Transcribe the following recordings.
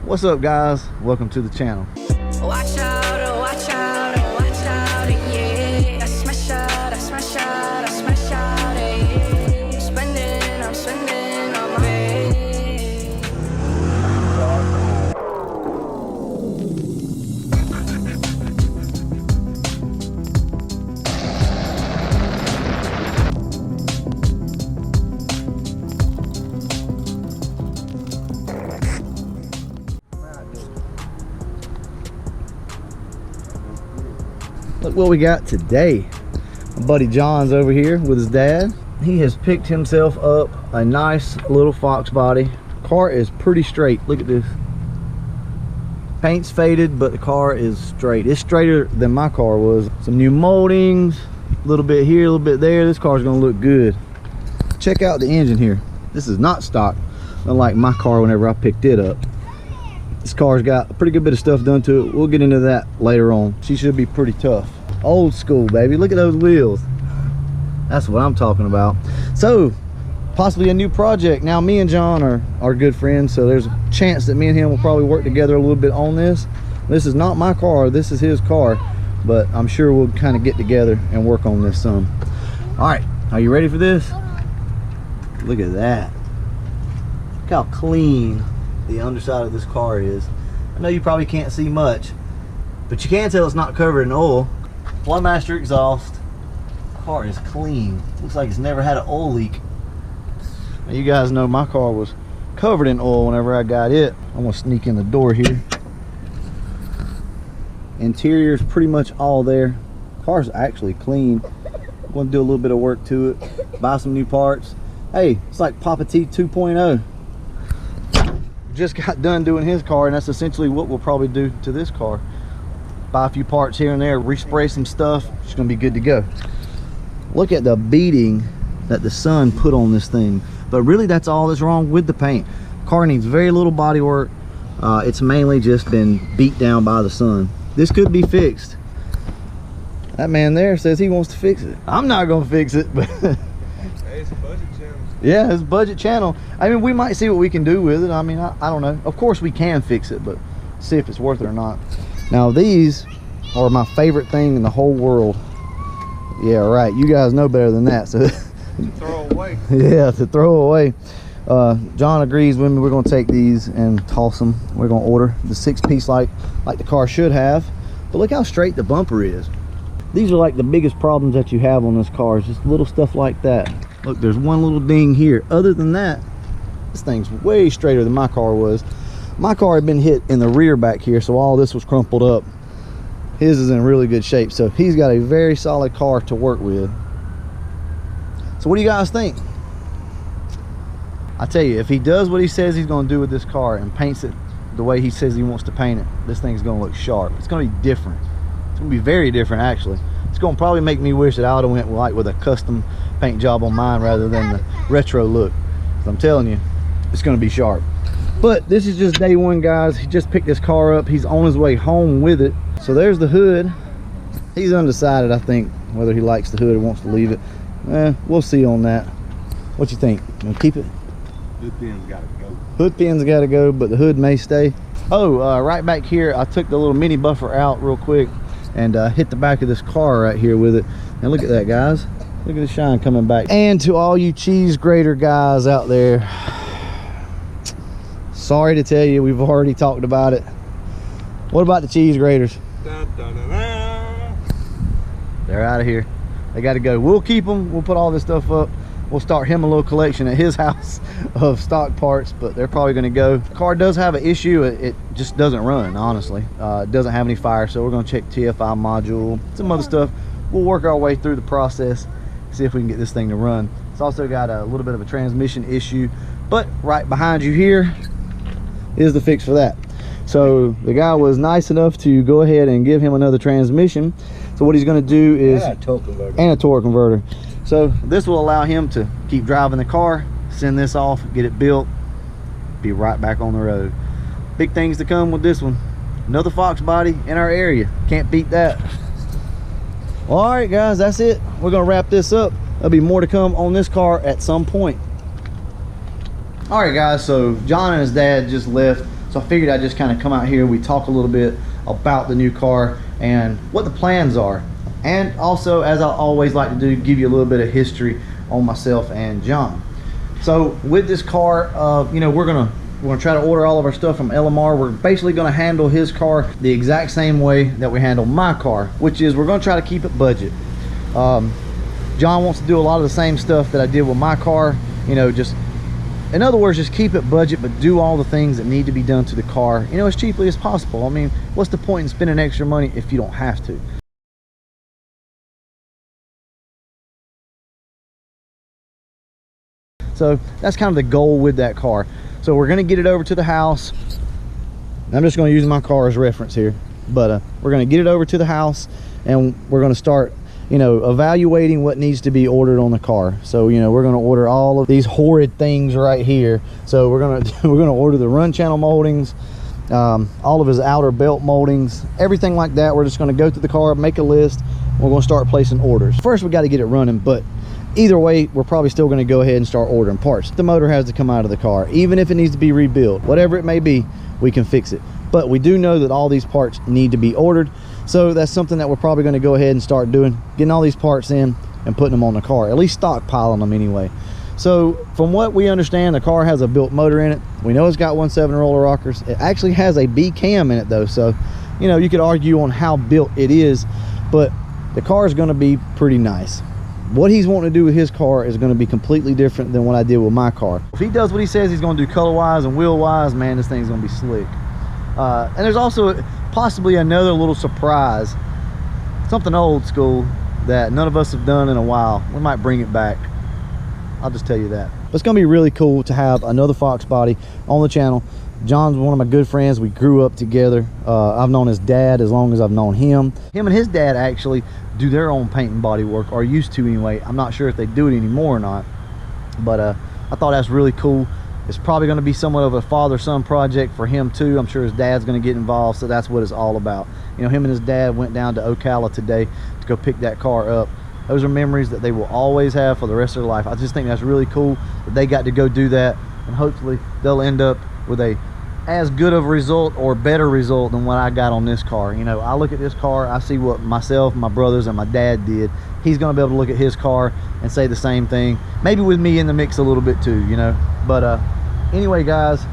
What's up, guys? Welcome to the channel. Watch out, oh, watch out, oh, watch out, yeah. I smash out, I smash out, I smash out, yeah. I'm spending on my way. Look what we got today. My buddy John's over here with his dad. He has picked himself up a nice little Foxbody. Car is pretty straight. Look at this. Paint's faded, but the car is straight. It's straighter than my car was. Some new moldings, a little bit here, a little bit there. This car's gonna look good. Check out the engine here. This is not stock, unlike my car whenever I picked it up. This car's got a pretty good bit of stuff done to it. We'll get into that later on. She should be pretty tough. Old school, baby. Look at those wheels. That's what I'm talking about. So, possibly a new project. Now, me and John are good friends, so there's a chance that me and him will probably work together a little bit on this. This is not my car. This is his car, but I'm sure we'll kind of get together and work on this some. All right, are you ready for this? Look at that. Look how clean the underside of this car is. I know you probably can't see much, but you can tell it's not covered in oil. Flowmaster exhaust. Car is clean. Looks like it's never had an oil leak. Now, you guys know my car was covered in oil whenever I got it. I'm gonna sneak in the door here. Interior is pretty much all there. Car's actually clean. I'm gonna do a little bit of work to it, buy some new parts. Hey, it's like Papa T 2.0. Just got done doing his car, and that's essentially what we'll probably do to this car. Buy a few parts here and there, respray some stuff. It's gonna be good to go. Look at the beating that the sun put on this thing, but really that's all that's wrong with the paint. Car needs very little body work. It's mainly just been beat down by the sun. This could be fixed. That man there says he wants to fix it. I'm not gonna fix it, but hey, it's a budget channel. yeah, it's a budget channel. I mean, we might see what we can do with it. I mean, I don't know. Of course we can fix it, but see if it's worth it or not. Now, these are my favorite thing in the whole world. Yeah, right. You guys know better than that. So Throw away. yeah, to throw away. John agrees with me. We're going to take these and toss them. We're going to order the 6-piece like the car should have. But look how straight the bumper is. These are like the biggest problems that you have on this car. It's just little stuff like that. Look, there's one little ding here. Other than that, this thing's way straighter than my car was. My car had been hit in the rear back here, so all this was crumpled up. His is in really good shape, so he's got a very solid car to work with. So what do you guys think? I tell you, if he does what he says he's going to do with this car and paints it the way he says he wants to paint it, this thing's going to look sharp. It's going to be different. It's going to be very different, actually. It's going to probably make me wish that I would have went like with a custom paint job on mine rather than the retro look. So I'm telling you, it's going to be sharp. But this is just day one, guys. He just picked this car up. He's on his way home with it. So there's the hood. He's undecided, I think, whether he likes the hood or wants to leave it. We'll see on that. What you think? You gonna keep it? Hood pin's gotta go. Hood pin's gotta go, but the hood may stay. Oh, right back here, I took the little mini buffer out real quick and hit the back of this car right here with it. And look at that, guys. Look at the shine coming back. And to all you cheese grater guys out there, sorry to tell you, we've already talked about it. What about the cheese graters? Dun, dun, dun, dun. They're out of here. They got to go. We'll keep them. We'll put all this stuff up. We'll start him a little collection at his house of stock parts, but they're probably going to go. The car does have an issue. It just doesn't run, honestly. It doesn't have any fire, so we're going to check TFI module, some other stuff. We'll work our way through the process, see if we can get this thing to run. It's also got a little bit of a transmission issue, but right behind you here is the fix for that. So the guy was nice enough to go ahead and give him another transmission. So what he's going to do is And a torque converter. So this will allow him to keep driving the car, send this off, get it built, be right back on the road. Big things to come with this one. Another Foxbody in our area. Can't beat that. All right, guys, that's it. We're going to wrap this up. There'll be more to come on this car at some point. All right, guys, so John and his dad just left. So So I figured I'd just kind of come out here, we talk a little bit about the new car and what the plans are. And also, as I always like to do, give you a little bit of history on myself and John. So with this car, you know, we're gonna try to order all of our stuff from LMR. We're basically gonna handle his car the exact same way that we handle my car, which is we're gonna try to keep it budget. John wants to do a lot of the same stuff that I did with my car, you know, just in other words, just keep it budget, but do all the things that need to be done to the car, you know, as cheaply as possible. I mean, what's the point in spending extra money if you don't have to? So that's kind of the goal with that car. So we're going to get it over to the house. I'm just going to use my car as reference here, but we're going to get it over to the house and we're going to start, you know, evaluating what needs to be ordered on the car. So, you know, we're going to order all of these horrid things right here. So we're going to order the run channel moldings, all of his outer belt moldings, everything like that. We're just going to go through the car, make a list. We're going to start placing orders. First, we got to get it running, but either way, we're probably still going to go ahead and start ordering parts. The motor has to come out of the car, even if it needs to be rebuilt, whatever it may be, we can fix it. But we do know that all these parts need to be ordered. So that's something that we're probably going to go ahead and start doing, getting all these parts in and putting them on the car, at least stockpiling them anyway. So from what we understand, the car has a built motor in it. We know it's got 1.7 roller rockers. It actually has a B cam in it though. So, you know, you could argue on how built it is, but the car is going to be pretty nice. What he's wanting to do with his car is going to be completely different than what I did with my car. If he does what he says he's going to do color wise and wheel wise, man, this thing's going to be slick. And there's also possibly another little surprise, something old school that none of us have done in a while. We might bring it back. I'll just tell you that. But it's going to be really cool to have another Foxbody on the channel. John's one of my good friends. We grew up together. I've known his dad as long as I've known him. Him and his dad actually do their own paint and body work, or used to anyway. I'm not sure if they do it anymore or not, but I thought that's really cool. It's probably going to be somewhat of a father-son project for him too. I'm sure his dad's going to get involved, so that's what it's all about. You know, him and his dad went down to Ocala today to go pick that car up. Those are memories that they will always have for the rest of their life. I just think that's really cool that they got to go do that, and hopefully they'll end up with a as good of a result or better result than what I got on this car. You know, I look at this car, I see what myself, my brothers, and my dad did. He's going to be able to look at his car and say the same thing, maybe with me in the mix a little bit too, you know. But anyway, guys,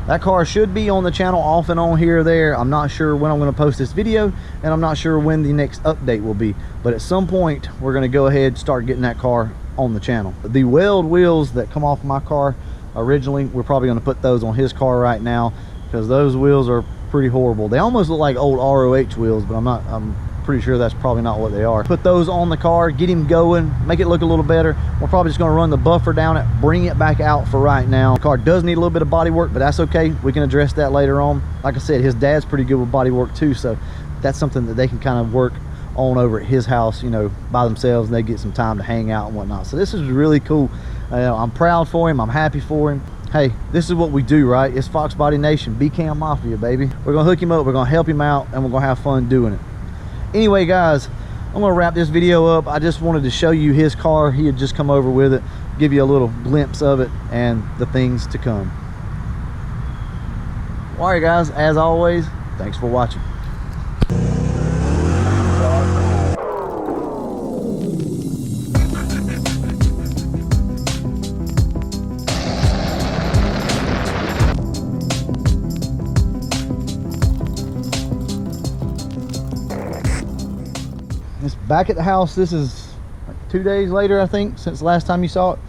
that car should be on the channel off and on here or there. I'm not sure when I'm going to post this video, and I'm not sure when the next update will be, but at some point we're going to go ahead and start getting that car on the channel. The weld wheels that come off my car originally, we're probably going to put those on his car right now, because those wheels are pretty horrible. They almost look like old ROH wheels, but I'm pretty sure that's probably not what they are. Put those on the car, get him going, make it look a little better. We're probably just going to run the buffer down it, bring it back out for right now. The car does need a little bit of body work, but that's okay. We can address that later on. Like I said, his dad's pretty good with body work too, so that's something that they can kind of work on over at his house, you know, by themselves, and they get some time to hang out and whatnot. So this is really cool. I'm proud for him. I'm happy for him. Hey, this is what we do, right? It's Foxbody Nation, B-Cam Mafia, baby. We're gonna hook him up, we're gonna help him out, and we're gonna have fun doing it. Anyway, guys, I'm gonna wrap this video up. I just wanted to show you his car. He had just come over with it, give you a little glimpse of it and the things to come. All right, guys, as always, thanks for watching. It's back at the house. This is like 2 days later, I think, since the last time you saw it.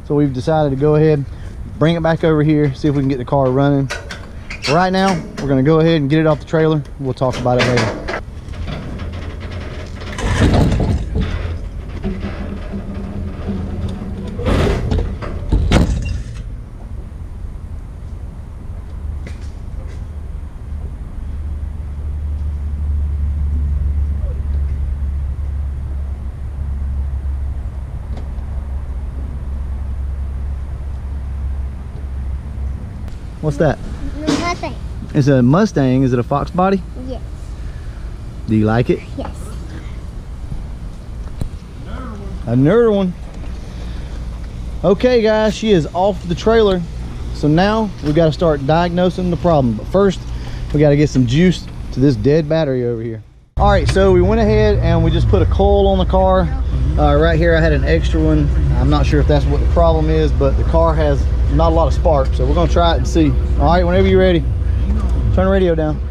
So we've decided to go ahead, bring it back over here, see if we can get the car running. So right now, we're gonna go ahead and get it off the trailer. We'll talk about it later. What's that? Mustang. It's a Mustang. Is it a Foxbody? Yes. Do you like it? Yes. Another one. Okay, guys, she is off the trailer. So now we got to start diagnosing the problem. But first, we got to get some juice to this dead battery over here. All right, so we went ahead and we just put a coil on the car. Right here, I had an extra one. I'm not sure if that's what the problem is, but the car has not a lot of spark. So we're gonna try it and see. All right, whenever you're ready, turn the radio down.